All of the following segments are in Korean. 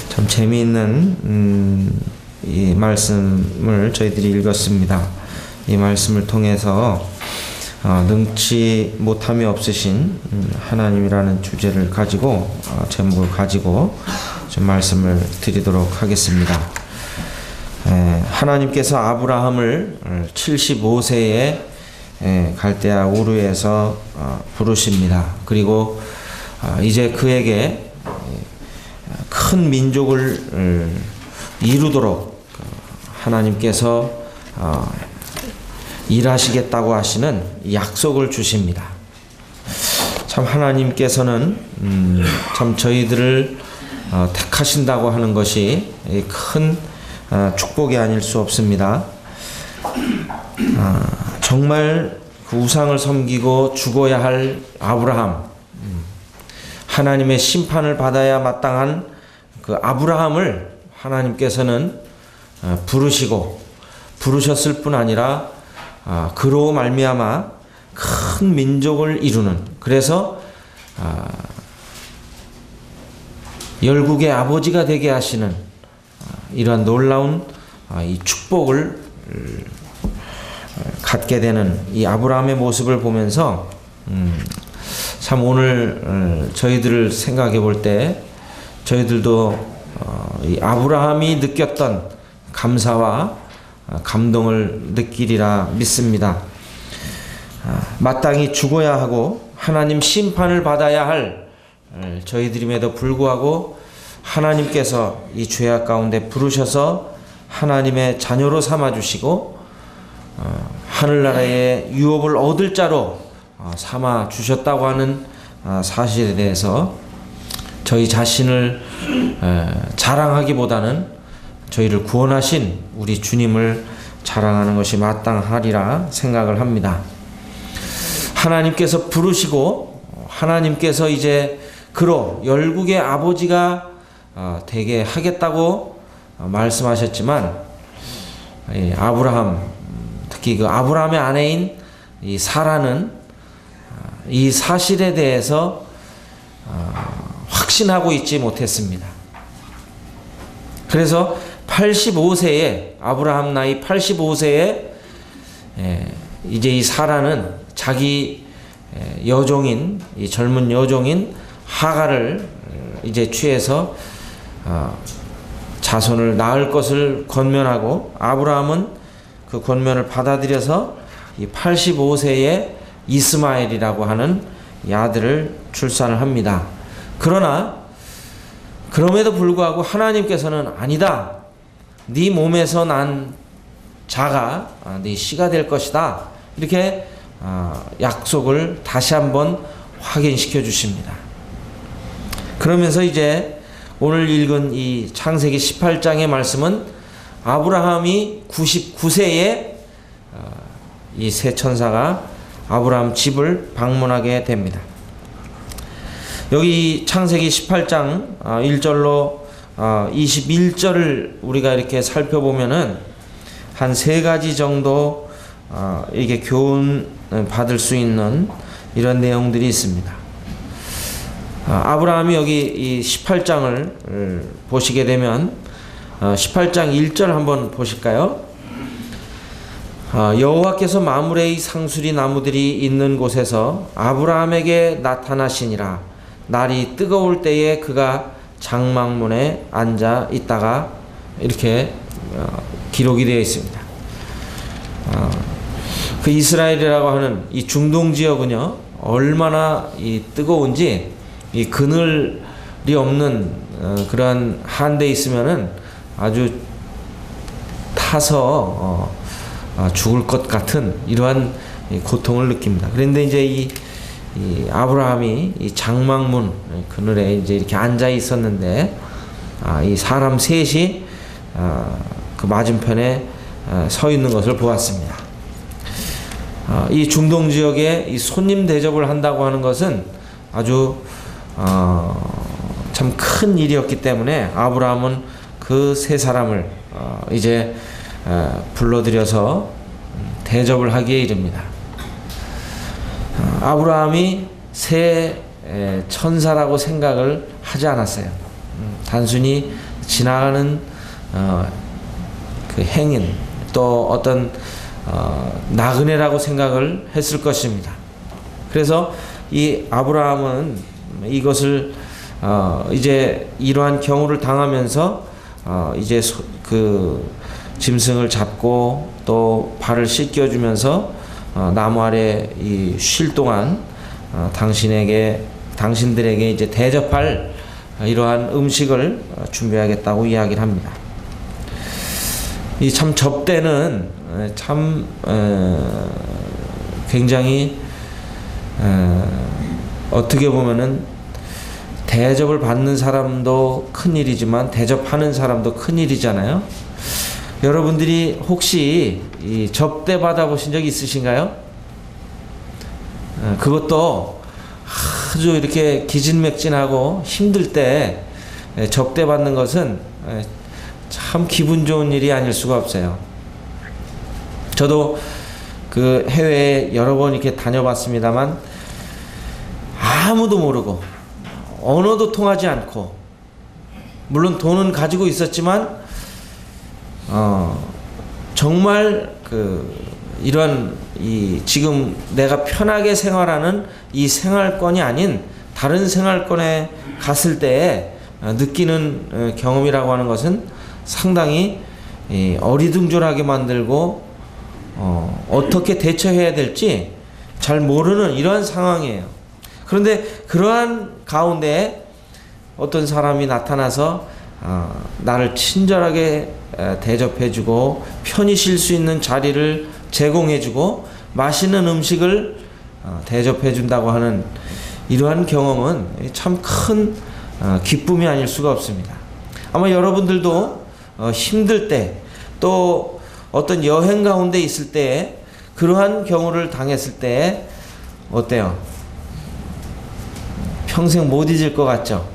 참 재미있는 이 말씀을 저희들이 읽었습니다. 이 말씀을 통해서 능치 못함이 없으신 하나님이라는 주제를 가지고 제목을 가지고 좀 말씀을 드리도록 하겠습니다. 하나님께서 아브라함을 75세에 갈대아 우르에서 부르십니다. 그리고 이제 그에게 큰 민족을 이루도록 하나님께서 일하시겠다고 하시는 약속을 주십니다. 참 하나님께서는 참 저희들을 택하신다고 하는 것이 큰 축복이 아닐 수 없습니다. 정말 그 우상을 섬기고 죽어야 할 아브라함, 하나님의 심판을 받아야 마땅한 그 아브라함을 하나님께서는 부르셨을 뿐 아니라 그로 말미암아 큰 민족을 이루는, 그래서 열국의 아버지가 되게 하시는 이러한 놀라운 이 축복을 갖게 되는 이 아브라함의 모습을 보면서 참 오늘 저희들을 생각해 볼 때 저희들도 이 아브라함이 느꼈던 감사와 감동을 느끼리라 믿습니다. 마땅히 죽어야 하고 하나님 심판을 받아야 할 저희들임에도 불구하고 하나님께서 이 죄악 가운데 부르셔서 하나님의 자녀로 삼아주시고 하늘나라의 유업을 얻을 자로 삼아주셨다고 하는 사실에 대해서 저희 자신을 자랑하기보다는 저희를 구원하신 우리 주님을 자랑하는 것이 마땅하리라 생각을 합니다. 하나님께서 부르시고 하나님께서 이제 그로 열국의 아버지가 되게 하겠다고 말씀하셨지만 아브라함, 특히 그 아브라함의 아내인 이 사라는 이 사실에 대해서 확신하고 있지 못했습니다. 그래서 85세에 아브라함 나이 85세에 이제 이 사라는 자기 여종인, 이 젊은 여종인 하갈을 이제 취해서 자손을 낳을 것을 권면하고 아브라함은 그 권면을 받아들여서 이 85세에 이스마엘이라고 하는 이 아들을 출산을 합니다. 그러나 그럼에도 불구하고 하나님께서는 아니다. 네 몸에서 난 자가 네 씨가 될 것이다. 이렇게 약속을 다시 한번 확인시켜 주십니다. 그러면서 이제 오늘 읽은 이 창세기 18장의 말씀은 아브라함이 99세에 이 세 천사가 아브라함 집을 방문하게 됩니다. 여기 창세기 18장 1절로 21절을 우리가 이렇게 살펴보면은 한 세 가지 정도 이게 교훈 받을 수 있는 이런 내용들이 있습니다. 아브라함이 여기 이 18장을 보시게 되면 18장 1절 한번 보실까요? 여호와께서 마므레의 상수리 나무들이 있는 곳에서 아브라함에게 나타나시니라. 날이 뜨거울 때에 그가 장막문에 앉아 있다가 이렇게 기록이 되어 있습니다. 그 이스라엘이라고 하는 이 중동 지역은요 얼마나 이 뜨거운지 이 그늘이 없는 그러한 한데 있으면은 아주 타서 죽을 것 같은 이러한 고통을 느낍니다. 그런데 이제 이 아브라함이 이 장막문 그늘에 이제 이렇게 앉아 있었는데 이 사람 셋이 그 맞은편에 서 있는 것을 보았습니다. 이 중동 지역에 이 손님 대접을 한다고 하는 것은 아주 참 큰 일이었기 때문에 아브라함은 그 세 사람을 이제 불러들여서 대접을 하기에 이릅니다. 아브라함이 새 천사라고 생각을 하지 않았어요. 단순히 지나가는 그 행인 또 어떤 나그네라고 생각을 했을 것입니다. 그래서 이 아브라함은 이것을 이제 이러한 경우를 당하면서 이제 그 짐승을 잡고 또 발을 씻겨주면서 나무 아래 쉴 동안 당신들에게 이제 대접할 이러한 음식을 준비하겠다고 이야기를 합니다. 이 참 접대는 참 굉장히 어떻게 보면은 대접을 받는 사람도 큰일이지만 대접하는 사람도 큰일이잖아요. 여러분들이 혹시 이 접대 받아보신 적 있으신가요? 그것도 아주 이렇게 기진맥진하고 힘들 때 접대 받는 것은 참 기분 좋은 일이 아닐 수가 없어요. 저도 그 해외에 여러 번 이렇게 다녀봤습니다만 아무도 모르고 언어도 통하지 않고 물론 돈은 가지고 있었지만 정말 이런 지금 내가 편하게 생활하는 이 생활권이 아닌 다른 생활권에 갔을 때에 느끼는 경험이라고 하는 것은 상당히 어리둥절하게 만들고 어떻게 대처해야 될지 잘 모르는 이러한 상황이에요. 그런데 그러한 가운데 어떤 사람이 나타나서 나를 친절하게 대접해주고 편히 쉴 수 있는 자리를 제공해주고 맛있는 음식을 대접해준다고 하는 이러한 경험은 참 큰 기쁨이 아닐 수가 없습니다. 아마 여러분들도 힘들 때 또 어떤 여행 가운데 있을 때 그러한 경우를 당했을 때 어때요? 평생 못 잊을 것 같죠?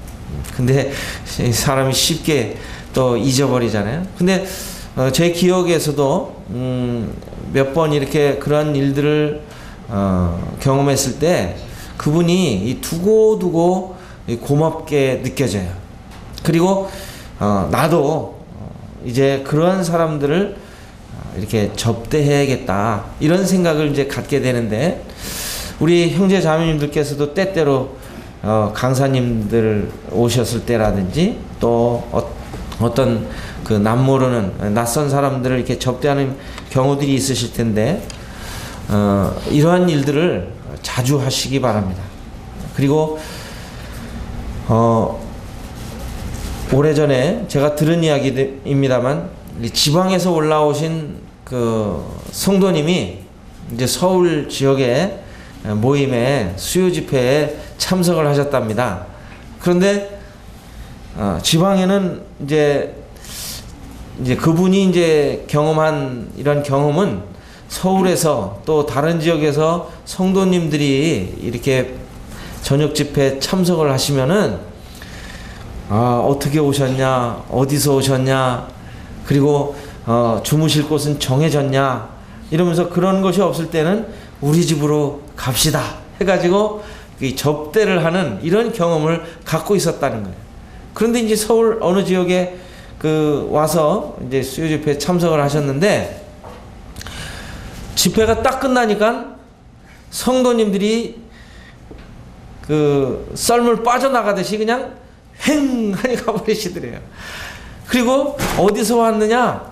근데 사람이 쉽게 또 잊어버리잖아요. 근데 제 기억에서도 몇 번 이렇게 그런 일들을 경험했을 때 그분이 두고두고 고맙게 느껴져요. 그리고 나도 이제 그런 사람들을 이렇게 접대해야겠다 이런 생각을 이제 갖게 되는데 우리 형제 자매님들께서도 때때로 강사님들 오셨을 때라든지 또 어떤 그 남모르는 낯선 사람들을 이렇게 접대하는 경우들이 있으실 텐데 이러한 일들을 자주 하시기 바랍니다. 그리고 오래전에 제가 들은 이야기입니다만 지방에서 올라오신 그 성도님이 이제 서울 지역의 모임에 수요 집회에 참석을 하셨답니다. 그런데 지방에는 이제 그분이 이제 경험한 이런 경험은 서울에서 또 다른 지역에서 성도님들이 이렇게 저녁 집회에 참석을 하시면은 어떻게 오셨냐, 어디서 오셨냐, 그리고 주무실 곳은 정해졌냐 이러면서 그런 것이 없을 때는 우리 집으로 갑시다 해가지고 접대를 하는 이런 경험을 갖고 있었다는 거예요. 그런데 이제 서울 어느 지역에 와서 이제 수요 집회에 참석을 하셨는데 집회가 딱 끝나니까 성도님들이 썰물 빠져나가듯이 그냥 횡 하니 가버리시더래요. 그리고 어디서 왔느냐,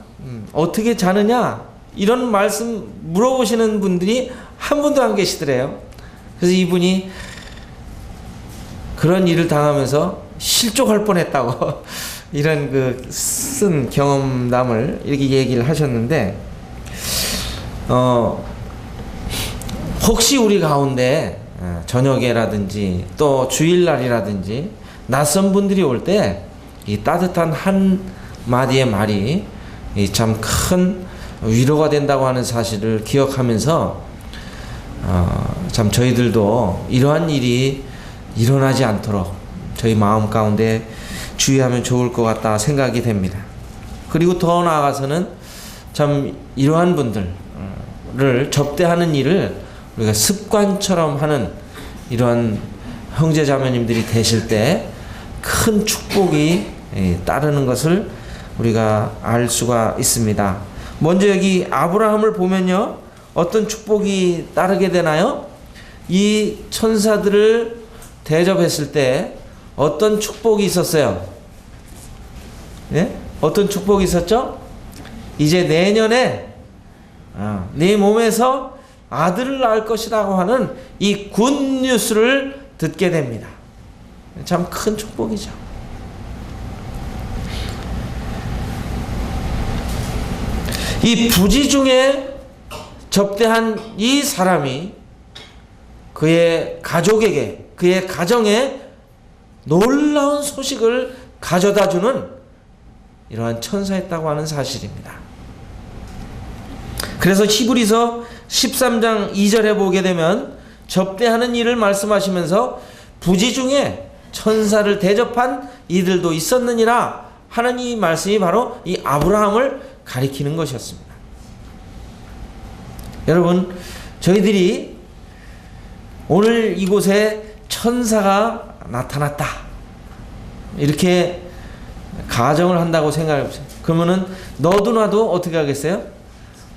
어떻게 자느냐 이런 말씀 물어보시는 분들이 한 분도 안 계시더래요. 그래서 이분이 그런 일을 당하면서 실족할 뻔했다고 이런 쓴 경험담을 이렇게 얘기를 하셨는데 혹시 우리 가운데 저녁에라든지 또 주일날이라든지 낯선 분들이 올 때 이 따뜻한 한 마디의 말이 참 큰 위로가 된다고 하는 사실을 기억하면서 참 저희들도 이러한 일이 일어나지 않도록 저희 마음 가운데 주의하면 좋을 것 같다 생각이 됩니다. 그리고 더 나아가서는 참 이러한 분들을 접대하는 일을 우리가 습관처럼 하는 이러한 형제 자매님들이 되실 때 큰 축복이 따르는 것을 우리가 알 수가 있습니다. 먼저 여기 아브라함을 보면요, 어떤 축복이 따르게 되나요? 이 천사들을 대접했을 때 어떤 축복이 있었어요? 네? 어떤 축복이 있었죠? 이제 내년에 네 몸에서 아들을 낳을 것이라고 하는 이 굿뉴스를 듣게 됩니다. 참 큰 축복이죠. 이 부지 중에 접대한 이 사람이 그의 가족에게, 그의 가정에 놀라운 소식을 가져다 주는 이러한 천사였다고 하는 사실입니다. 그래서 히브리서 13장 2절에 보게 되면 접대하는 일을 말씀하시면서 부지 중에 천사를 대접한 이들도 있었느니라 하는 이 말씀이 바로 이 아브라함을 가리키는 것이었습니다. 여러분, 저희들이 오늘 이곳에 천사가 나타났다 이렇게 가정을 한다고 생각해 보세요. 그러면은 너도 나도 어떻게 하겠어요?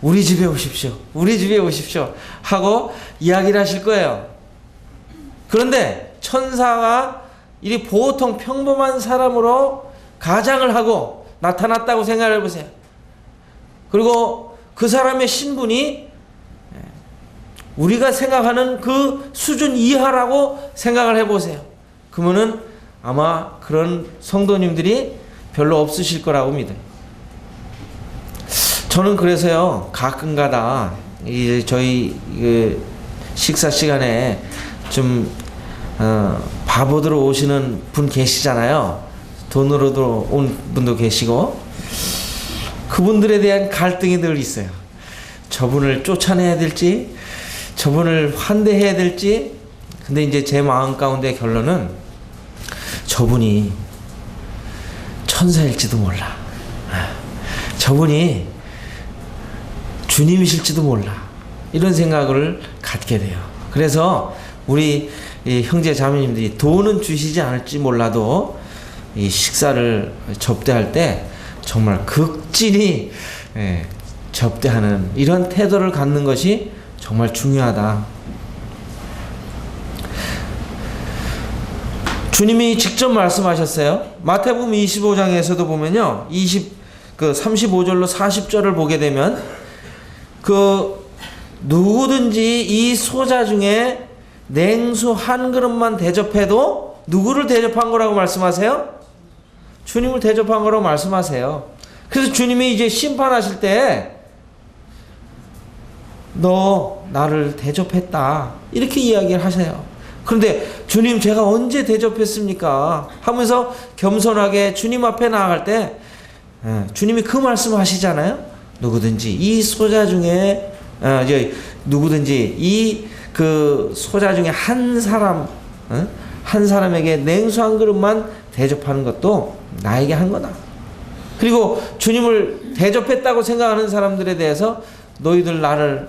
우리 집에 오십시오. 우리 집에 오십시오. 하고 이야기를 하실 거예요. 그런데 천사가 이 보통 평범한 사람으로 가장을 하고 나타났다고 생각해 보세요. 그리고 그 사람의 신분이 우리가 생각하는 그 수준 이하라고 생각을 해보세요. 그러면은 아마 그런 성도님들이 별로 없으실 거라고 믿어요. 저는 그래서요, 가끔가다 저희 식사 시간에 좀 바보들어 오시는 분 계시잖아요. 돈으로도 온 분도 계시고, 그분들에 대한 갈등이 늘 있어요. 저분을 쫓아내야 될지, 저분을 환대해야 될지. 근데 이제 제 마음 가운데 결론은 저분이 천사일지도 몰라. 저분이 주님이실지도 몰라. 이런 생각을 갖게 돼요. 그래서 우리 형제 자매님들이 돈은 주시지 않을지 몰라도 이 식사를 접대할 때 정말 극진히 접대하는 이런 태도를 갖는 것이 정말 중요하다. 주님이 직접 말씀하셨어요. 마태복음 25장에서도 보면요, 35절로 40절을 보게 되면 누구든지 이 소자 중에 냉수 한 그릇만 대접해도 누구를 대접한 거라고 말씀하세요? 주님을 대접한 거라고 말씀하세요. 그래서 주님이 이제 심판하실 때 너 나를 대접했다 이렇게 이야기를 하세요. 그런데 주님 제가 언제 대접했습니까? 하면서 겸손하게 주님 앞에 나아갈 때 주님이 그 말씀을 하시잖아요. 누구든지 이 소자 중에 누구든지 이 그 소자 중에 한 사람에게 냉수 한 그릇만 대접하는 것도 나에게 한 거다. 그리고 주님을 대접했다고 생각하는 사람들에 대해서 너희들 나를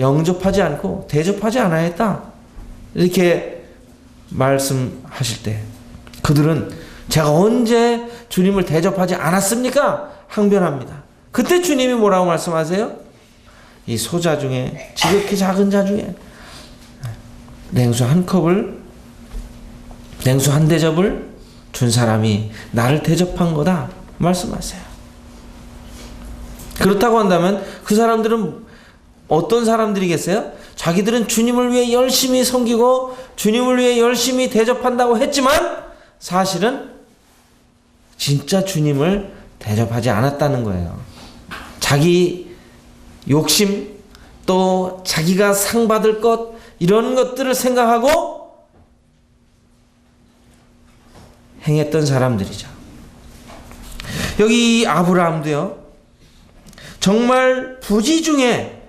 영접하지 않고 대접하지 않아야겠다 이렇게 말씀하실 때 그들은 제가 언제 주님을 대접하지 않았습니까? 항변합니다. 그때 주님이 뭐라고 말씀하세요? 이 소자 중에, 지극히 작은 자 중에 냉수 한 대접을 준 사람이 나를 대접한 거다 말씀하세요. 그렇다고 한다면 그 사람들은 어떤 사람들이겠어요? 자기들은 주님을 위해 열심히 섬기고 주님을 위해 열심히 대접한다고 했지만 사실은 진짜 주님을 대접하지 않았다는 거예요. 자기 욕심, 또 자기가 상 받을 것, 이런 것들을 생각하고 행했던 사람들이죠. 여기 아브라함도요, 정말 부지 중에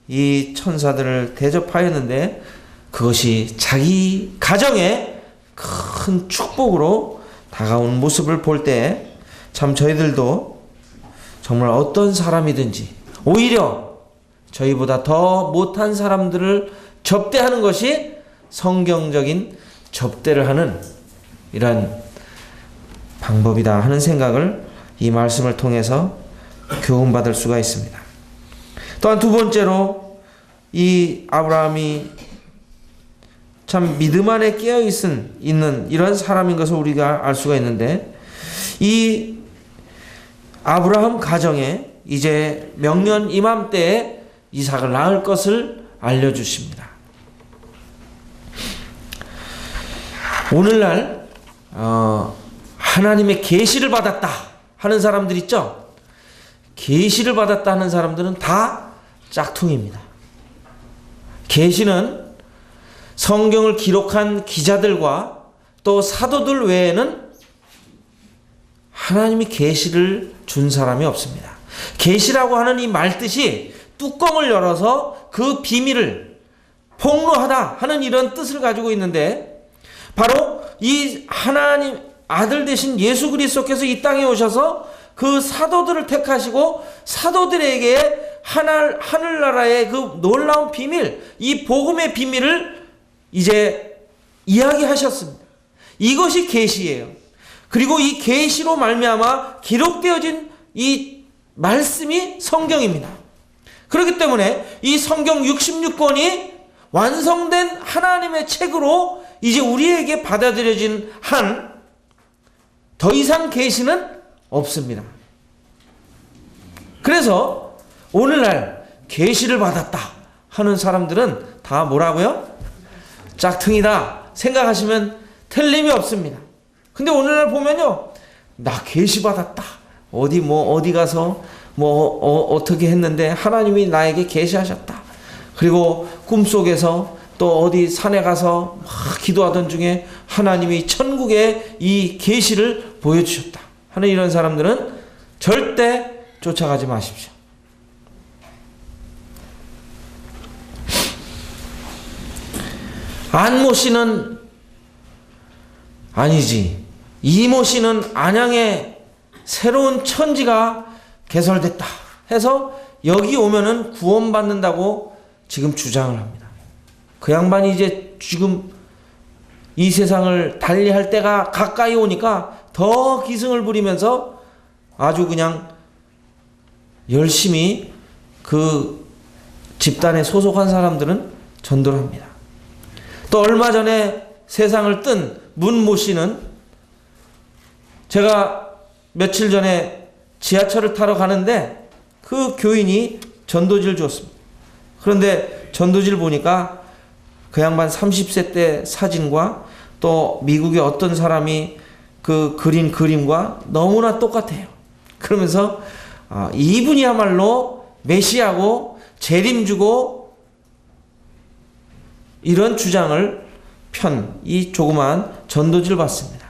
이 천사들을 대접하였는데 그것이 자기 가정에 큰 축복으로 다가온 모습을 볼 때 참 저희들도 정말 어떤 사람이든지 오히려 저희보다 더 못한 사람들을 접대하는 것이 성경적인 접대를 하는 이러한 방법이다 하는 생각을 이 말씀을 통해서 교훈받을 수가 있습니다. 또한 두 번째로 이 아브라함이 참 믿음 안에 깨어 있는 이런 사람인 것을 우리가 알 수가 있는데, 이 아브라함 가정에 이제 명년 이맘때에 이삭을 낳을 것을 알려주십니다. 오늘날 하나님의 계시를 받았다 하는 사람들 있죠? 계시를 받았다 하는 사람들은 다 짝퉁입니다. 계시는 성경을 기록한 기자들과 또 사도들 외에는 하나님이 계시를 준 사람이 없습니다. 계시라고 하는 이 말뜻이 뚜껑을 열어서 그 비밀을 폭로하다 하는 이런 뜻을 가지고 있는데, 바로 이 하나님 아들 되신 예수 그리스도께서 이 땅에 오셔서 그 사도들을 택하시고 사도들에게 하늘나라의 그 놀라운 비밀, 이 복음의 비밀을 이제 이야기하셨습니다. 이것이 계시예요. 그리고 이 계시로 말미암아 기록되어진 이 말씀이 성경입니다. 그렇기 때문에 이 성경 66권이 완성된 하나님의 책으로 이제 우리에게 받아들여진 한 더 이상 계시는 없습니다. 그래서 오늘날 계시를 받았다 하는 사람들은 다 뭐라고요? 짝퉁이다 생각하시면 틀림이 없습니다. 근데 오늘날 보면요, 나 계시 받았다, 어디 가서 어떻게 했는데 하나님이 나에게 계시하셨다, 그리고 꿈속에서 또 어디 산에 가서 막 기도하던 중에 하나님이 천국의 이 계시를 보여주셨다 하는 이런 사람들은 절대 쫓아가지 마십시오. 안모 씨는 아니지, 이모 씨는 안양에 새로운 천지가 개설됐다 해서 여기 오면은 구원받는다고 지금 주장을 합니다. 그 양반이 이제 지금 이 세상을 달리할 때가 가까이 오니까 더 기승을 부리면서 아주 그냥 열심히 그 집단에 소속한 사람들은 전도를 합니다. 또 얼마 전에 세상을 뜬 문모 씨는, 제가 며칠 전에 지하철을 타러 가는데 그 교인이 전도지를 줬습니다. 그런데 전도지를 보니까 그 양반 30세 때 사진과 또 미국의 어떤 사람이 그 그린 그림과 너무나 똑같아요. 그러면서 이분이야말로 메시아고 재림주고 이런 주장을 편 이 조그만 전도지를 봤습니다.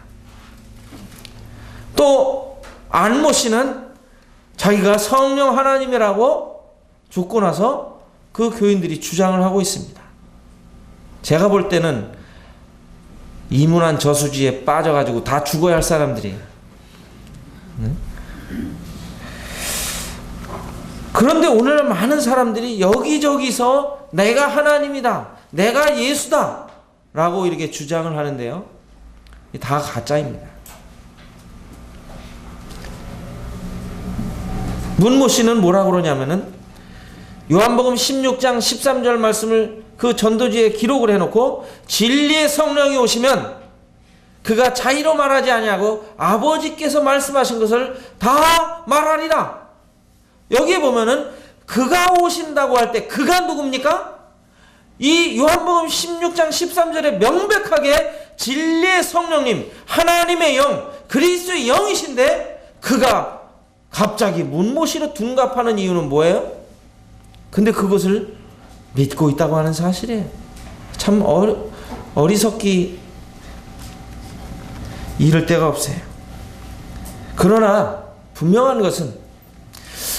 또 안모 씨는 자기가 성령 하나님이라고 죽고 나서 그 교인들이 주장을 하고 있습니다. 제가 볼 때는 이문한 저수지에 빠져가지고 다 죽어야 할 사람들이에요. 그런데 오늘날 많은 사람들이 여기저기서 내가 하나님이다, 내가 예수다 라고 이렇게 주장을 하는데요, 다 가짜입니다. 문모 씨는 뭐라고 그러냐면은 요한복음 16장 13절 말씀을 그 전도지에 기록을 해놓고, 진리의 성령이 오시면 그가 자의로 말하지 아니하고 아버지께서 말씀하신 것을 다 말하리라. 여기에 보면은 그가 오신다고 할 때 그가 누굽니까? 이 요한복음 16장 13절에 명백하게 진리의 성령님, 하나님의 영, 그리스도의 영이신데 그가 갑자기 문모시로 둔갑하는 이유는 뭐예요? 근데 그것을 믿고 있다고 하는 사실이에요. 참 어리석기 이를 데가 없어요. 그러나 분명한 것은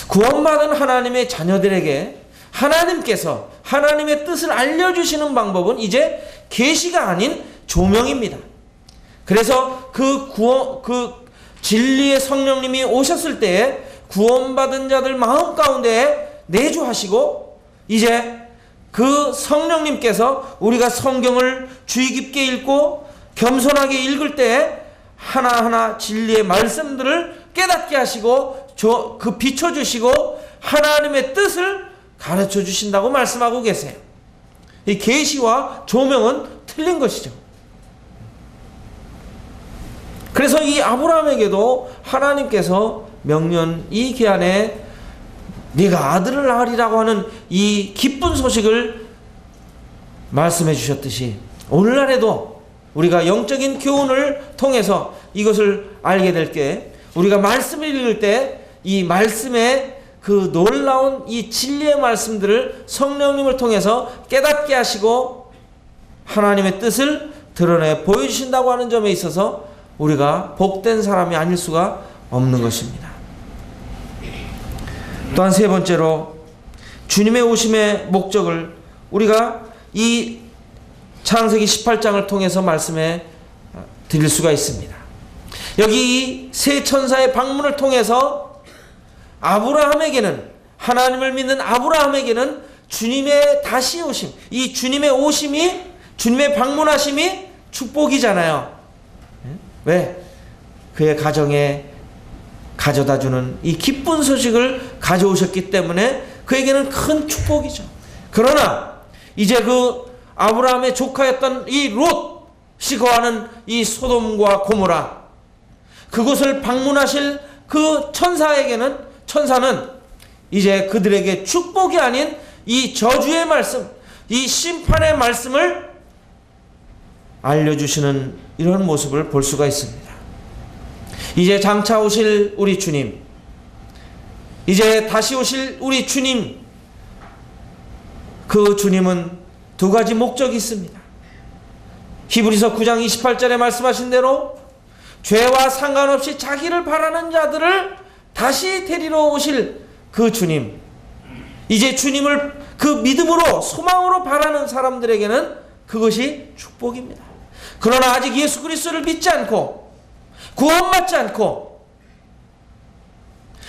구원받은 하나님의 자녀들에게 하나님께서 하나님의 뜻을 알려주시는 방법은 이제 계시가 아닌 조명입니다. 그래서 그 진리의 성령님이 오셨을 때에 구원받은 자들 마음 가운데 내주하시고, 이제 그 성령님께서 우리가 성경을 주의 깊게 읽고 겸손하게 읽을 때에 하나하나 진리의 말씀들을 깨닫게 하시고 그 비춰주시고 하나님의 뜻을 가르쳐 주신다고 말씀하고 계세요. 이 계시와 조명은 틀린 것이죠. 그래서 이 아브라함에게도 하나님께서 명년 이 기한에 네가 아들을 낳으리라고 하는 이 기쁜 소식을 말씀해 주셨듯이 오늘날에도 우리가 영적인 교훈을 통해서 이것을 알게 될 게, 우리가 말씀을 읽을 때 이 말씀의 그 놀라운 이 진리의 말씀들을 성령님을 통해서 깨닫게 하시고 하나님의 뜻을 드러내 보여주신다고 하는 점에 있어서 우리가 복된 사람이 아닐 수가 없는 것입니다. 또한 세 번째로 주님의 오심의 목적을 우리가 이 창세기 18장을 통해서 말씀해 드릴 수가 있습니다. 여기 이 세 천사의 방문을 통해서 아브라함에게는, 하나님을 믿는 아브라함에게는 주님의 다시 오심, 이 주님의 오심이, 주님의 방문하심이 축복이잖아요. 왜? 그의 가정에 가져다주는 이 기쁜 소식을 가져오셨기 때문에 그에게는 큰 축복이죠. 그러나 이제 그 아브라함의 조카였던 이 롯이 거하는 이 소돔과 고모라, 그곳을 방문하실 그 천사는 이제 그들에게 축복이 아닌 이 저주의 말씀, 이 심판의 말씀을 알려주시는 이런 모습을 볼 수가 있습니다. 이제 장차 오실 우리 주님, 이제 다시 오실 우리 주님, 그 주님은 두 가지 목적이 있습니다. 히브리서 9장 28절에 말씀하신 대로 죄와 상관없이 자기를 바라는 자들을 다시 데리러 오실 그 주님, 이제 주님을 그 믿음으로 소망으로 바라는 사람들에게는 그것이 축복입니다. 그러나 아직 예수 그리스도를 믿지 않고 구원받지 않고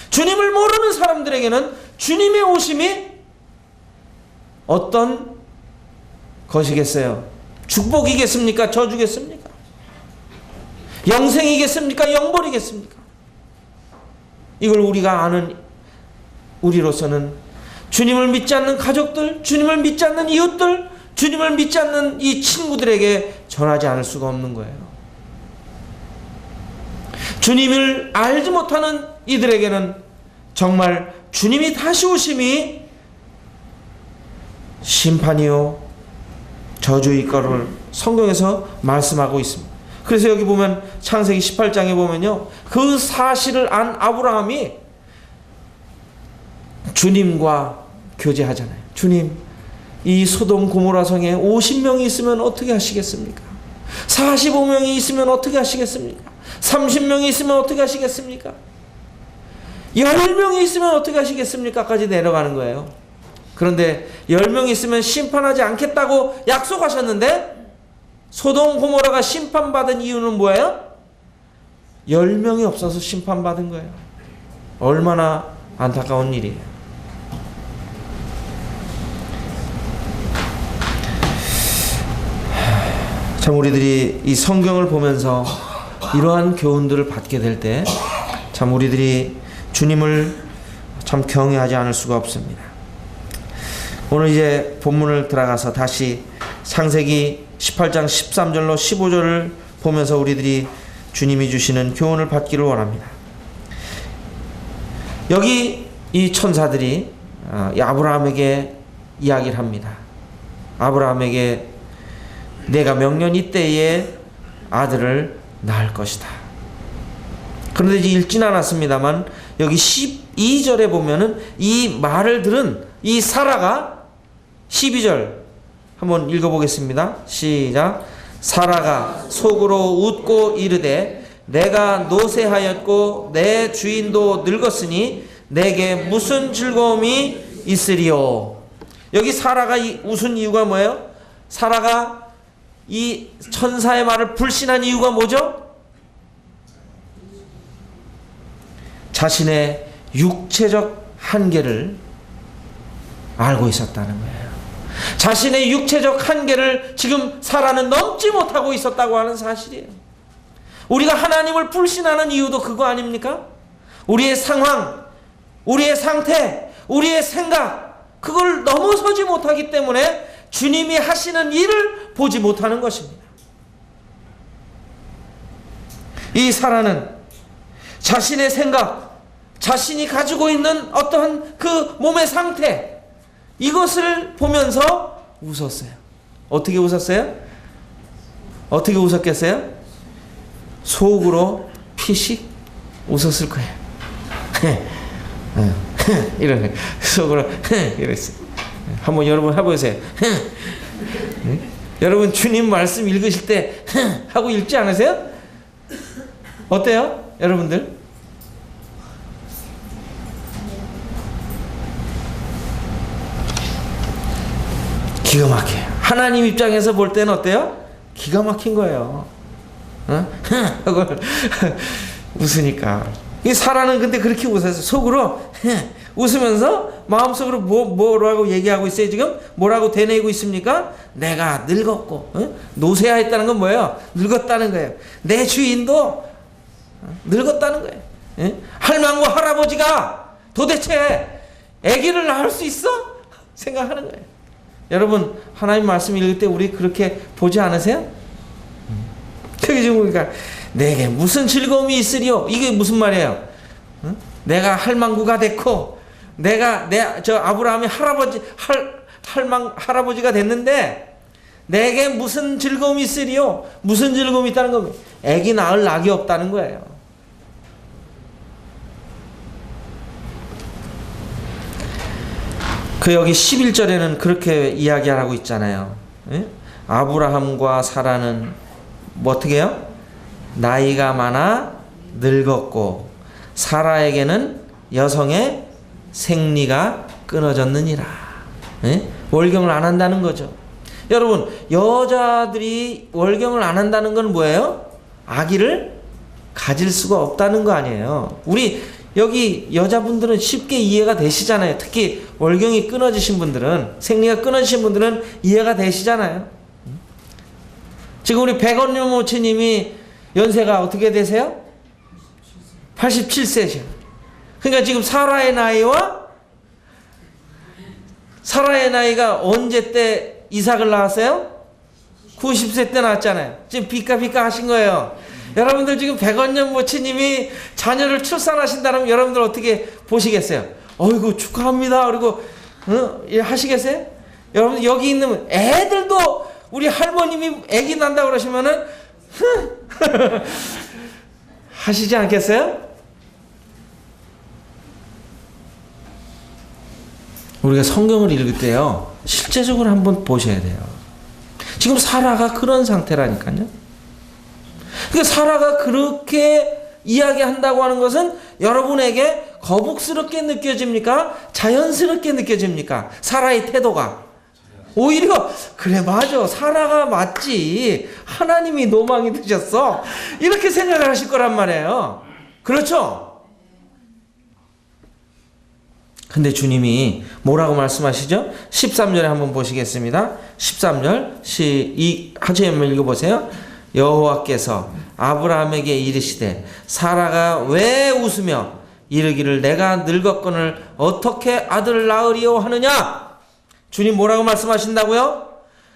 주님을 모르는 사람들에게는 주님의 오심이 어떤 것이겠어요? 축복이겠습니까? 저주겠습니까? 영생이겠습니까? 영벌이겠습니까? 이걸 우리가 아는 우리로서는 주님을 믿지 않는 가족들, 주님을 믿지 않는 이웃들, 주님을 믿지 않는 이 친구들에게 전하지 않을 수가 없는 거예요. 주님을 알지 못하는 이들에게는 정말 주님이 다시 오심이 심판이요 저주일 거를 성경에서 말씀하고 있습니다. 그래서 여기 보면 창세기 18장에 보면요, 그 사실을 안 아브라함이 주님과 교제하잖아요. 주님, 이 소돔 고모라 성에 50명이 있으면 어떻게 하시겠습니까? 45명이 있으면 어떻게 하시겠습니까? 30명이 있으면 어떻게 하시겠습니까? 10명이 있으면 어떻게 하시겠습니까? 까지 내려가는 거예요. 그런데 10명이 있으면 심판하지 않겠다고 약속하셨는데 소돔 고모라가 심판받은 이유는 뭐예요? 10명이 없어서 심판받은 거예요. 얼마나 안타까운 일이에요. 참 우리들이 이 성경을 보면서 이러한 교훈들을 받게 될 때 참 우리들이 주님을 참 경외하지 않을 수가 없습니다. 오늘 이제 본문을 들어가서 다시 창세기 18장 13절로 15절을 보면서 우리들이 주님이 주시는 교훈을 받기를 원합니다. 여기 이 천사들이 아브라함에게 이야기를 합니다. 아브라함에게 내가 명년 이때에 아들을 낳을 것이다. 그런데 이제 읽진 않았습니다만 여기 12절에 보면은 이 말을 들은 이 사라가 12절 한번 읽어보겠습니다. 시작. 사라가 속으로 웃고 이르되 내가 노쇠하였고 내 주인도 늙었으니 내게 무슨 즐거움이 있으리요. 여기 사라가 웃은 이유가 뭐예요? 사라가 이 천사의 말을 불신한 이유가 뭐죠? 자신의 육체적 한계를 알고 있었다는 거예요. 자신의 육체적 한계를 지금 사라는 넘지 못하고 있었다고 하는 사실이에요. 우리가 하나님을 불신하는 이유도 그거 아닙니까? 우리의 상황, 우리의 상태, 우리의 생각, 그걸 넘어서지 못하기 때문에 주님이 하시는 일을 보지 못하는 것입니다. 이 사라는 자신의 생각, 자신이 가지고 있는 어떠한 그 몸의 상태, 이것을 보면서 웃었어요. 어떻게 웃었어요? 어떻게 웃었겠어요? 속으로 피식 웃었을 거예요. 이런 속으로 이랬어요. 한번 여러분 해보세요. 여러분 주님 말씀 읽으실 때 하고 읽지 않으세요? 어때요? 여러분들? 기가 막혀요. 하나님 입장에서 볼 때는 어때요? 기가 막힌 거예요. 하고 웃으니까. 이 사라는 근데 그렇게 웃어서 속으로 웃으면서 마음속으로 뭐라고 얘기하고 있어요 지금? 뭐라고 되뇌이고 있습니까? 내가 늙었고 노쇠하였다는 건 뭐예요? 늙었다는 거예요. 내 주인도 늙었다는 거예요. 할망구 할아버지가 도대체 아기를 낳을 수 있어? 생각하는 거예요. 여러분 하나님 말씀 읽을 때 우리 그렇게 보지 않으세요? 저기 지금 보니까 내게 무슨 즐거움이 있으리요? 이게 무슨 말이에요? 내가 할망구가 됐고 내가 저 아브라함이 할아버지가 됐는데 내게 무슨 즐거움이 있으리요? 무슨 즐거움이 있다는 겁니다. 아기 낳을 낙이 없다는 거예요. 그 여기 11절에는 그렇게 이야기하고 있잖아요. 아브라함과 사라는 뭐 어떻게 해요? 나이가 많아 늙었고 사라에게는 여성의 생리가 끊어졌느니라. 월경을 안 한다는 거죠. 여러분 여자들이 월경을 안 한다는 건 뭐예요? 아기를 가질 수가 없다는 거 아니에요. 우리 여기 여자분들은 쉽게 이해가 되시잖아요. 특히 월경이 끊어지신 분들은, 생리가 끊어지신 분들은 이해가 되시잖아요. 지금 우리 백원녀 모치님이 연세가 어떻게 되세요? 87세죠. 그러니까 지금 사라의 나이가 언제 때 이삭을 낳았어요? 90세 때 낳았잖아요. 지금 비까비까 하신 거예요. 여러분들 지금 백원년 모치님이 자녀를 출산하신다면 여러분들 어떻게 보시겠어요? 어이구 축하합니다. 그리고 하시겠어요? 여러분 여기 있는 애들도 우리 할머님이 애기 난다 그러시면은 하시지 않겠어요? 우리가 성경을 읽을 때요 실제적으로 한번 보셔야 돼요. 지금 사라가 그런 상태라니까요. 그러니까 사라가 그렇게 이야기한다고 하는 것은 여러분에게 거북스럽게 느껴집니까? 자연스럽게 느껴집니까? 사라의 태도가 오히려 그래 맞아 사라가 맞지 하나님이 노망이 드셨어 이렇게 생각을 하실 거란 말이에요. 그렇죠? 근데 주님이 뭐라고 말씀하시죠? 13절에 한번 보시겠습니다. 13절 하주에 한번 읽어보세요. 여호와께서 아브라함에게 이르시되 사라가 왜 웃으며 이르기를 내가 늙었거늘 어떻게 아들을 낳으리요 하느냐. 주님 뭐라고 말씀하신다고요?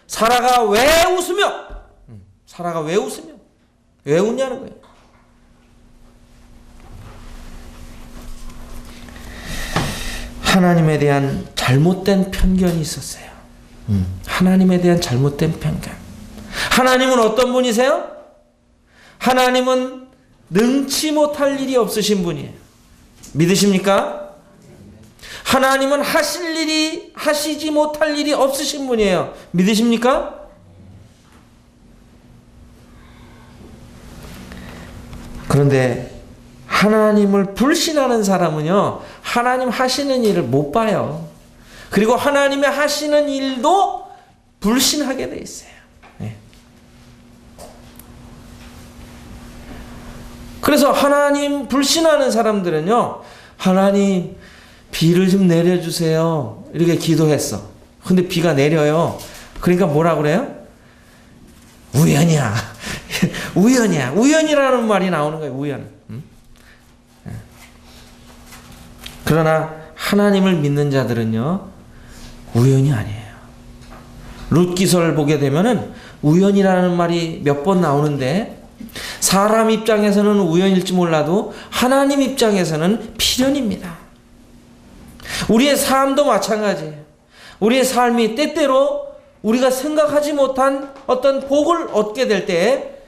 사라가 왜 웃으며 사라가 왜 웃으며 왜 웃냐는 거예요. 하나님에 대한 잘못된 편견이 있었어요. 하나님에 대한 잘못된 편견. 하나님은 어떤 분이세요? 하나님은 능치 못할 일이 없으신 분이에요. 믿으십니까? 하나님은 하시지 못할 일이 없으신 분이에요. 믿으십니까? 그런데 하나님을 불신하는 사람은요, 하나님 하시는 일을 못 봐요. 그리고 하나님의 하시는 일도 불신하게 돼 있어요. 그래서 하나님 불신하는 사람들은요, 하나님 비를 좀 내려주세요 이렇게 기도했어. 근데 비가 내려요. 그러니까 뭐라 그래요? 우연이야 우연이야. 우연이라는 말이 나오는 거예요. 우연. 그러나 하나님을 믿는 자들은요, 우연이 아니에요. 룻기서를 보게 되면은 우연이라는 말이 몇 번 나오는데, 사람 입장에서는 우연일지 몰라도 하나님 입장에서는 필연입니다. 우리의 삶도 마찬가지예요. 우리의 삶이 때때로 우리가 생각하지 못한 어떤 복을 얻게 될 때,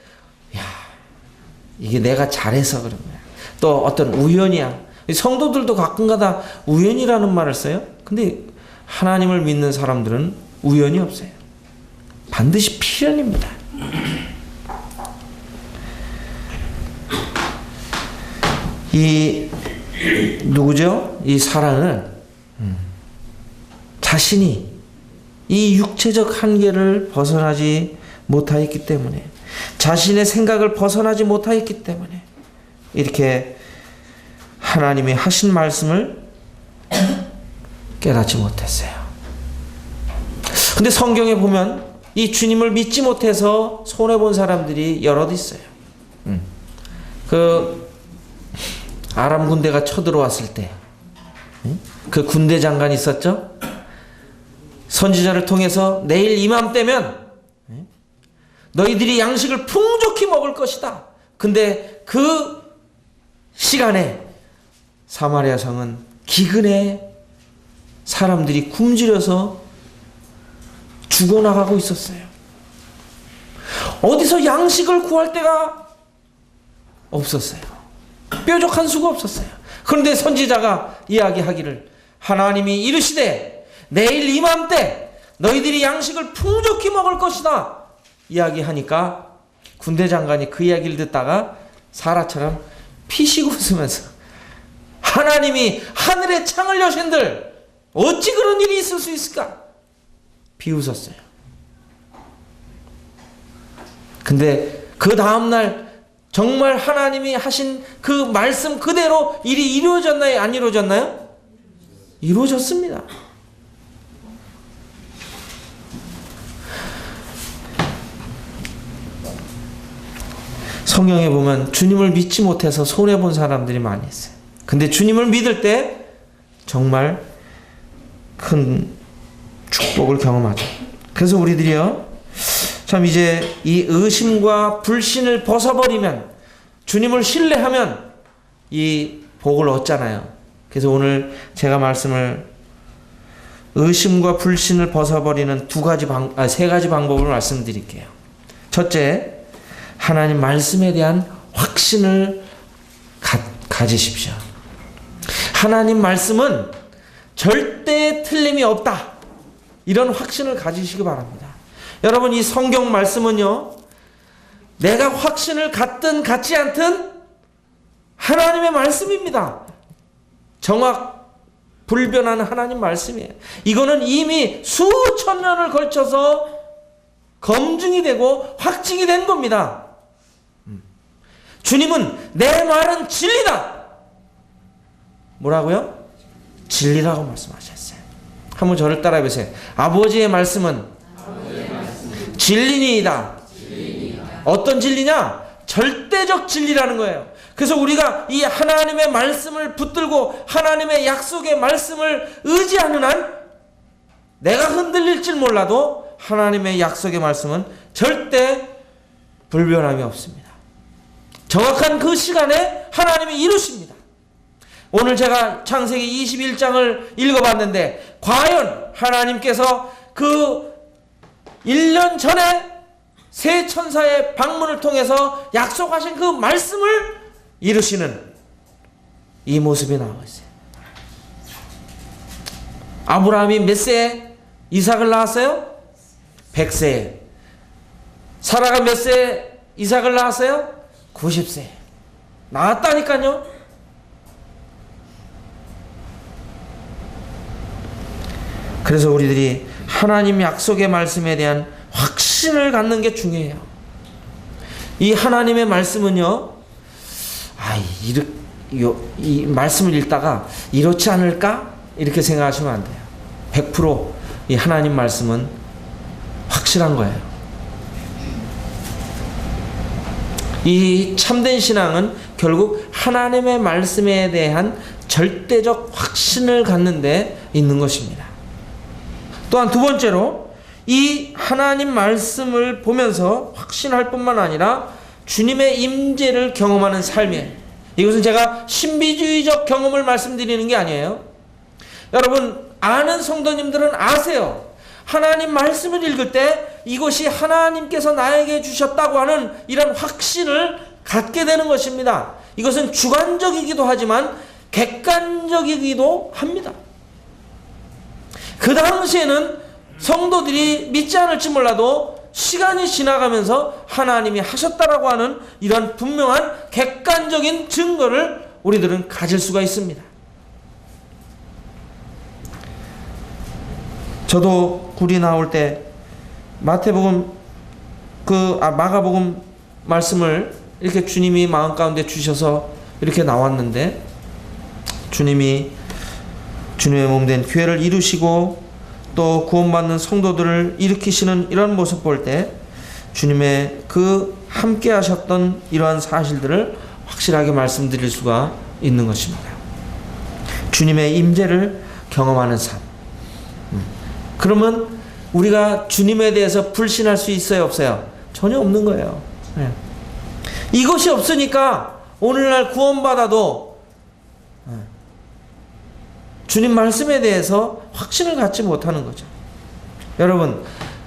야, 이게 내가 잘해서 그런 거야. 또 어떤 우연이야. 성도들도 가끔가다 우연이라는 말을 써요. 근데 하나님을 믿는 사람들은 우연이 없어요. 반드시 필연입니다. 이 누구죠? 이 사랑은 자신이 이 육체적 한계를 벗어나지 못하였기 때문에, 자신의 생각을 벗어나지 못하였기 때문에 이렇게 하나님이 하신 말씀을 깨닫지 못했어요. 근데 성경에 보면 이 주님을 믿지 못해서 손해본 사람들이 여럿 있어요. 그 아람 군대가 쳐들어왔을 때 그 군대 장관이 있었죠. 선지자를 통해서 내일 이맘때면 너희들이 양식을 풍족히 먹을 것이다. 근데 그 시간에 사마리아 성은 기근에 사람들이 굶주려서 죽어나가고 있었어요. 어디서 양식을 구할 데가 없었어요. 뾰족한 수가 없었어요. 그런데 선지자가 이야기하기를, 하나님이 이르시되 내일 이맘때 너희들이 양식을 풍족히 먹을 것이다 이야기하니까 군대 장관이 그 이야기를 듣다가 사라처럼 피식 웃으면서, 하나님이 하늘의 창을 여신들 어찌 그런 일이 있을 수 있을까? 비웃었어요. 근데 그 다음날 정말 하나님이 하신 그 말씀 그대로 일이 이루어졌나요? 안 이루어졌나요? 이루어졌습니다. 성경에 보면 주님을 믿지 못해서 손해본 사람들이 많이 있어요. 근데 주님을 믿을 때 정말 큰 축복을 경험하죠. 그래서 우리들이요, 참 이제 이 의심과 불신을 벗어버리면, 주님을 신뢰하면 이 복을 얻잖아요. 그래서 오늘 제가 말씀을 의심과 불신을 벗어버리는 세 가지 방법을 말씀드릴게요. 첫째, 하나님 말씀에 대한 확신을 가지십시오. 하나님 말씀은 절대 틀림이 없다. 이런 확신을 가지시기 바랍니다. 여러분, 이 성경 말씀은요, 내가 확신을 갖든 갖지 않든 하나님의 말씀입니다. 정확 불변하는 하나님 말씀이에요. 이거는 이미 수천 년을 걸쳐서 검증이 되고 확증이 된 겁니다. 주님은 내 말은 진리다. 뭐라고요? 진리라고 말씀하셨어요. 한번 저를 따라해 보세요. 아버지의 말씀은 진리니이다. 어떤 진리냐? 절대적 진리라는 거예요. 그래서 우리가 이 하나님의 말씀을 붙들고 하나님의 약속의 말씀을 의지하는 한 내가 흔들릴지 몰라도 하나님의 약속의 말씀은 절대 불변함이 없습니다. 정확한 그 시간에 하나님이 이루십니다. 오늘 제가 창세기 21장을 읽어봤는데, 과연 하나님께서 그 1년 전에 새 천사의 방문을 통해서 약속하신 그 말씀을 이루시는 이 모습이 나와 있어요. 아브라함이 몇 세에 이삭을 낳았어요? 100세에. 사라가 몇 세에 이삭을 낳았어요? 90세. 낳았다니까요. 그래서 우리들이 하나님 약속의 말씀에 대한 확신을 갖는 게 중요해요. 이 하나님의 말씀은요, 이 말씀을 읽다가 이렇지 않을까? 이렇게 생각하시면 안 돼요. 100% 이 하나님 말씀은 확실한 거예요. 이 참된 신앙은 결국 하나님의 말씀에 대한 절대적 확신을 갖는 데 있는 것입니다. 또한 두 번째로 이 하나님 말씀을 보면서 확신할 뿐만 아니라 주님의 임재를 경험하는 삶이에요. 이것은 제가 신비주의적 경험을 말씀드리는 게 아니에요. 여러분, 아는 성도님들은 아세요. 하나님 말씀을 읽을 때 이것이 하나님께서 나에게 주셨다고 하는 이런 확신을 갖게 되는 것입니다. 이것은 주관적이기도 하지만 객관적이기도 합니다. 그 당시에는 성도들이 믿지 않을지 몰라도 시간이 지나가면서 하나님이 하셨다라고 하는 이런 분명한 객관적인 증거를 우리들은 가질 수가 있습니다. 저도 굴이 나올 때 마가복음 말씀을 이렇게 주님이 마음 가운데 주셔서 이렇게 나왔는데, 주님이 주님의 몸된 교회를 이루시고 또 구원받는 성도들을 일으키시는 이런 모습 볼 때 주님의 그 함께 하셨던 이러한 사실들을 확실하게 말씀드릴 수가 있는 것입니다. 주님의 임재를 경험하는 삶. 그러면 우리가 주님에 대해서 불신할 수 있어요, 없어요? 전혀 없는 거예요. 이것이 없으니까 오늘날 구원받아도 주님 말씀에 대해서 확신을 갖지 못하는 거죠. 여러분,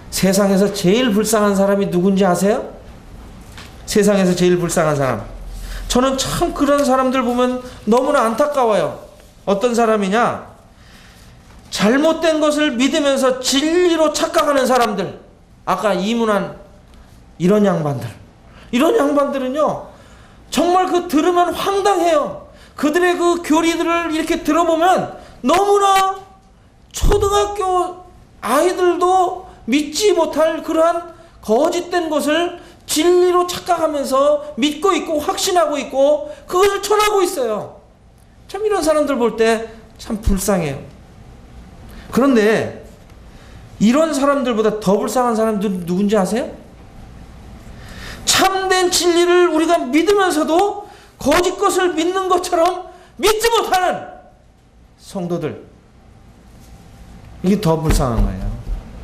세상에서 제일 불쌍한 사람이 누군지 아세요? 세상에서 제일 불쌍한 사람. 저는 참 그런 사람들 보면 너무나 안타까워요. 어떤 사람이냐? 잘못된 것을 믿으면서 진리로 착각하는 사람들. 아까 이문한 이런 양반들. 이런 양반들은요, 정말 그 들으면 황당해요. 그들의 그 교리들을 이렇게 들어보면 너무나 초등학교 아이들도 믿지 못할 그러한 거짓된 것을 진리로 착각하면서 믿고 있고 확신하고 있고 그것을 전하고 있어요. 참 이런 사람들 볼 때 참 불쌍해요. 그런데 이런 사람들보다 더 불쌍한 사람들은 누군지 아세요? 참된 진리를 우리가 믿으면서도 거짓 것을 믿는 것처럼 믿지 못하는 성도들. 이게 더 불쌍한 거예요.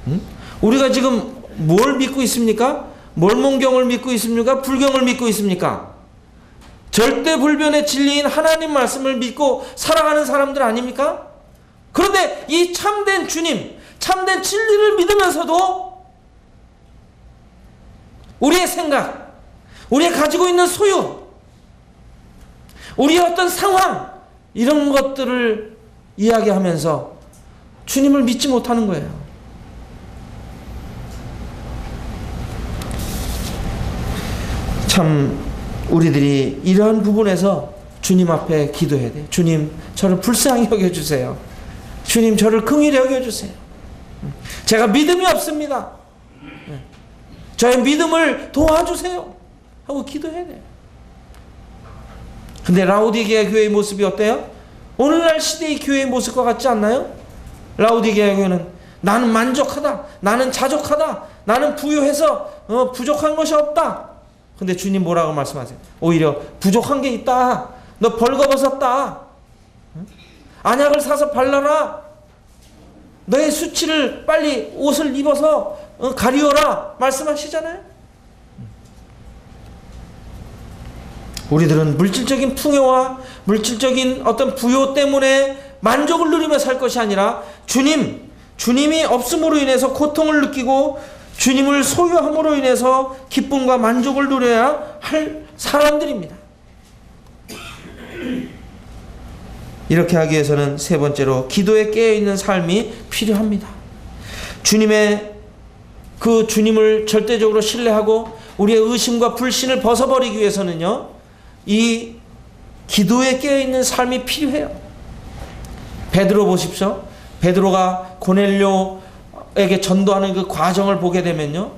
응? 우리가 지금 뭘 믿고 있습니까? 몰몬경을 믿고 있습니까? 불경을 믿고 있습니까? 절대 불변의 진리인 하나님 말씀을 믿고 살아가는 사람들 아닙니까? 그런데 이 참된 주님, 참된 진리를 믿으면서도 우리의 생각, 우리가 가지고 있는 소유, 우리의 어떤 상황, 이런 것들을 이야기하면서 주님을 믿지 못하는 거예요. 참 우리들이 이러한 부분에서 주님 앞에 기도해야 돼요. 주님, 저를 불쌍히 여겨주세요. 주님, 저를 긍휼히 여겨주세요. 제가 믿음이 없습니다. 저의 믿음을 도와주세요 하고 기도해야 돼요. 근데 라오디게아 교회의 모습이 어때요? 오늘날 시대의 교회의 모습과 같지 않나요? 라오디게아 교회는 나는 만족하다, 나는 자족하다, 나는 부유해서 부족한 것이 없다. 근데 주님 뭐라고 말씀하세요? 오히려 부족한 게 있다. 너 벌거벗었다. 안약을 사서 발라라. 너의 수치를 빨리 옷을 입어서 가리워라. 말씀하시잖아요. 우리들은 물질적인 풍요와 물질적인 어떤 부요 때문에 만족을 누리며 살 것이 아니라 주님이 없음으로 인해서 고통을 느끼고 주님을 소유함으로 인해서 기쁨과 만족을 누려야 할 사람들입니다. 이렇게 하기 위해서는 세 번째로 기도에 깨어있는 삶이 필요합니다. 주님을 절대적으로 신뢰하고 우리의 의심과 불신을 벗어버리기 위해서는요, 이 기도에 깨어있는 삶이 필요해요. 베드로 보십시오. 베드로가 고넬료에게 전도하는 그 과정을 보게 되면요,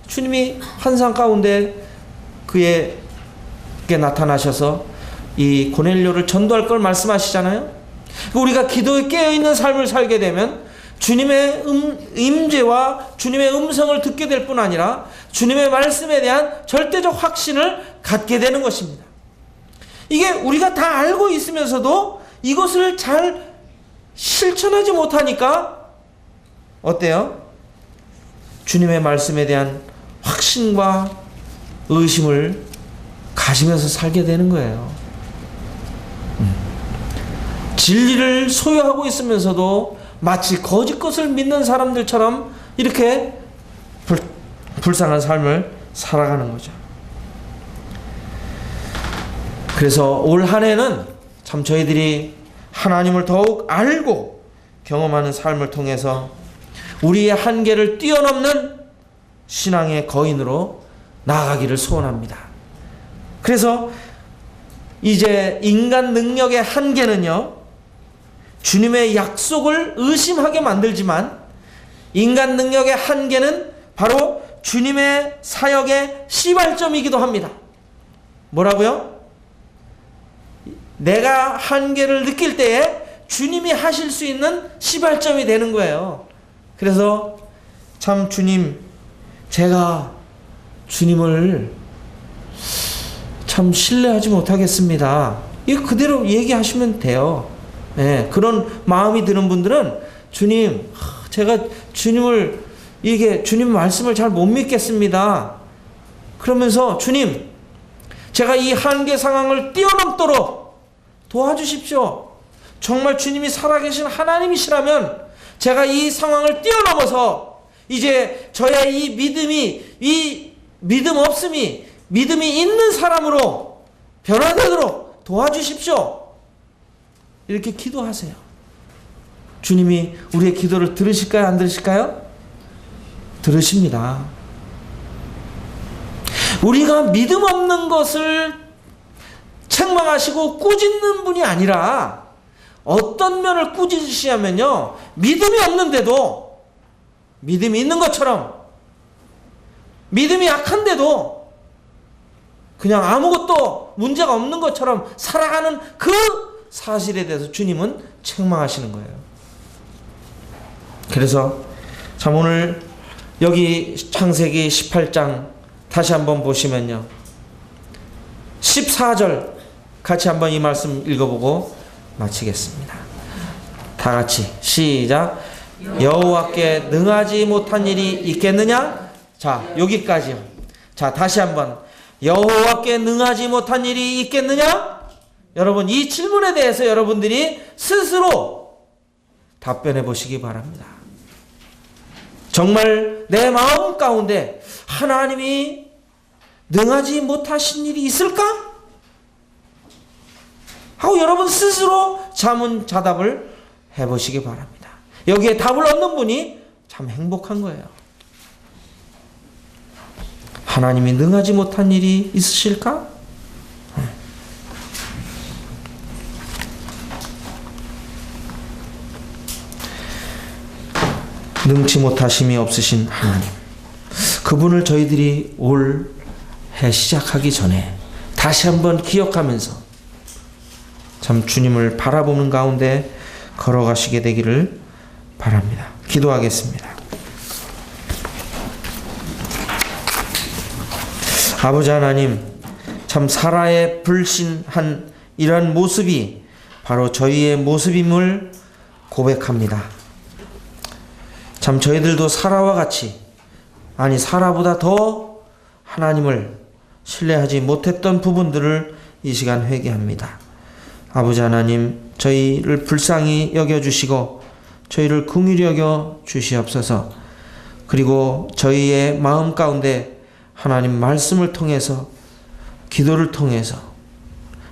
주님이 환상 가운데 그에게 나타나셔서 이 고넬료를 전도할 걸 말씀하시잖아요. 우리가 기도에 깨어있는 삶을 살게 되면 주님의 임재와 주님의 음성을 듣게 될 뿐 아니라 주님의 말씀에 대한 절대적 확신을 갖게 되는 것입니다. 이게 우리가 다 알고 있으면서도 이것을 잘 실천하지 못하니까 어때요? 주님의 말씀에 대한 확신과 의심을 가지면서 살게 되는 거예요. 진리를 소유하고 있으면서도 마치 거짓 것을 믿는 사람들처럼 이렇게 불쌍한 삶을 살아가는 거죠. 그래서 올 한 해는 참 저희들이 하나님을 더욱 알고 경험하는 삶을 통해서 우리의 한계를 뛰어넘는 신앙의 거인으로 나아가기를 소원합니다. 그래서 이제 인간 능력의 한계는요, 주님의 약속을 의심하게 만들지만 인간 능력의 한계는 바로 주님의 사역의 시발점이기도 합니다. 뭐라고요? 내가 한계를 느낄 때에 주님이 하실 수 있는 시발점이 되는 거예요. 그래서 참 주님, 제가 주님을 참 신뢰하지 못하겠습니다. 이거 그대로 얘기하시면 돼요. 네, 그런 마음이 드는 분들은 주님, 제가 주님을 이게 주님 말씀을 잘 못 믿겠습니다. 그러면서 주님, 제가 이 한계 상황을 뛰어넘도록 도와주십시오. 정말 주님이 살아계신 하나님이시라면 제가 이 상황을 뛰어넘어서 이제 저의 이 믿음이, 이 믿음 없음이 믿음이 있는 사람으로 변화되도록 도와주십시오. 이렇게 기도하세요. 주님이 우리의 기도를 들으실까요? 안 들으실까요? 들으십니다. 우리가 믿음 없는 것을 책망하시고 꾸짖는 분이 아니라 어떤 면을 꾸짖으시냐면요, 믿음이 없는데도 믿음이 있는 것처럼, 믿음이 약한데도 그냥 아무것도 문제가 없는 것처럼 살아가는 그 사실에 대해서 주님은 책망하시는 거예요. 그래서 참 오늘 여기 창세기 18장 다시 한번 보시면요, 14절 같이 한번 이 말씀 읽어보고 마치겠습니다. 다 같이 시작. 여호와께 능하지 못한 일이 있겠느냐? 자, 여기까지요. 자, 다시 한번. 여호와께 능하지 못한 일이 있겠느냐? 여러분, 이 질문에 대해서 여러분들이 스스로 답변해 보시기 바랍니다. 정말 내 마음 가운데 하나님이 능하지 못하신 일이 있을까? 하고 여러분 스스로 자문자답을 해보시기 바랍니다. 여기에 답을 얻는 분이 참 행복한 거예요. 하나님이 능하지 못한 일이 있으실까? 능치 못하심이 없으신 하나님, 그분을 저희들이 올 해 시작하기 전에 다시 한번 기억하면서 참 주님을 바라보는 가운데 걸어가시게 되기를 바랍니다. 기도하겠습니다. 아버지 하나님, 참 사라의 불신한 이러한 모습이 바로 저희의 모습임을 고백합니다. 참 저희들도 사라와 같이, 아니 사라보다 더 하나님을 신뢰하지 못했던 부분들을 이 시간 회개합니다. 아버지 하나님, 저희를 불쌍히 여겨주시고 저희를 긍휼히 여겨 주시옵소서. 그리고 저희의 마음 가운데 하나님 말씀을 통해서, 기도를 통해서,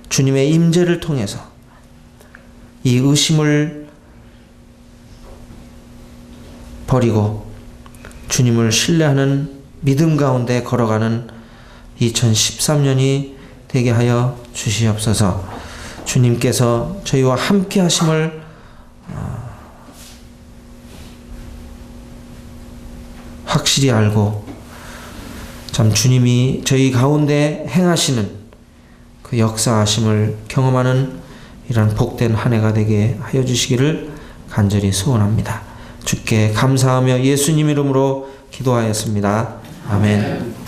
주님의 임재를 통해서 이 의심을 버리고 주님을 신뢰하는 믿음 가운데 걸어가는 2013년이 되게 하여 주시옵소서. 주님께서 저희와 함께 하심을 확실히 알고 참 주님이 저희 가운데 행하시는 그 역사하심을 경험하는 이런 복된 한 해가 되게 하여 주시기를 간절히 소원합니다. 주께 감사하며 예수님 이름으로 기도하였습니다. 아멘.